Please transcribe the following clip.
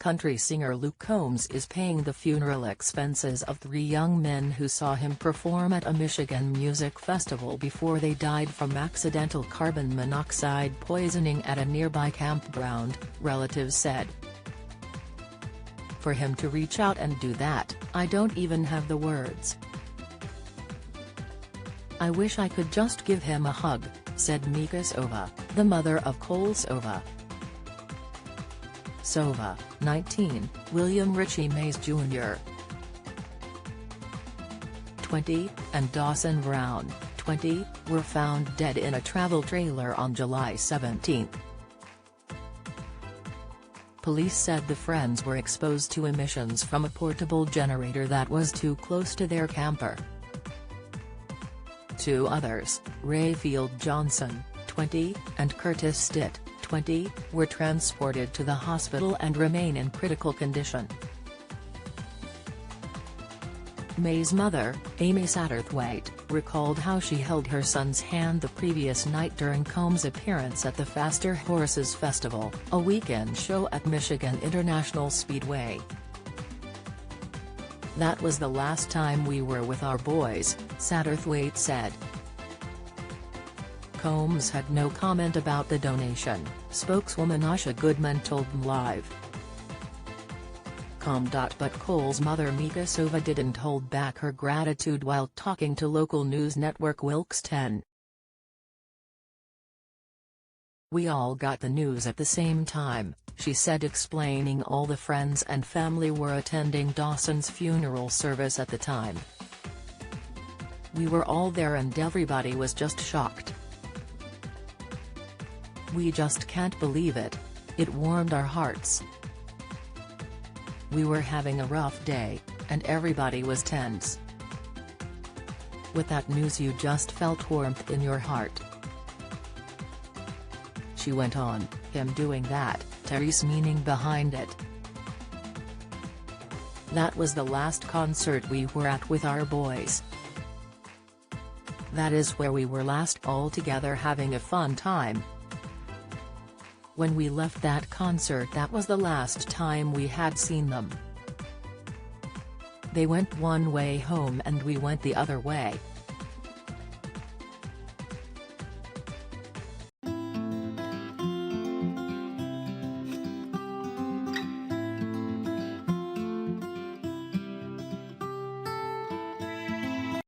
Country singer Luke Combs is paying the funeral expenses of 3 young men who saw him perform at a Michigan music festival before they died from accidental carbon monoxide poisoning at a nearby campground, relatives said. For him to reach out and do that, I don't even have the words. I wish I could just give him a hug, said Mika Sova, the mother of Cole Sova. Sova, 19, William Richie Mays Jr., 20, and Dawson Brown, 20, were found dead in a travel trailer on July 17. Police said the friends were exposed to emissions from a portable generator that was too close to their camper. 2 others, Rayfield Johnson, 20, and Curtis Stitt, 20, were transported to the hospital and remain in critical condition. May's mother, Amy Satterthwaite, recalled how she held her son's hand the previous night during Combs' appearance at the Faster Horses Festival, a weekend show at Michigan International Speedway. That was the last time we were with our boys, Satterthwaite said. Combs had no comment about the donation, spokeswoman Asha Goodman told MLive. But Cole's mother Mika Sova didn't hold back her gratitude while talking to local news network Wilkes 10. We all got the news at the same time, she said, explaining all the friends and family were attending Dawson's funeral service at the time. We were all there and everybody was just shocked. We just can't believe it. It warmed our hearts. We were having a rough day, and everybody was tense. With that news you just felt warmth in your heart. She went on, him doing that, Terry's meaning behind it. That was the last concert we were at with our boys. That is where we were last all together having a fun time. When we left that concert, that was the last time we had seen them. They went one way home and we went the other way,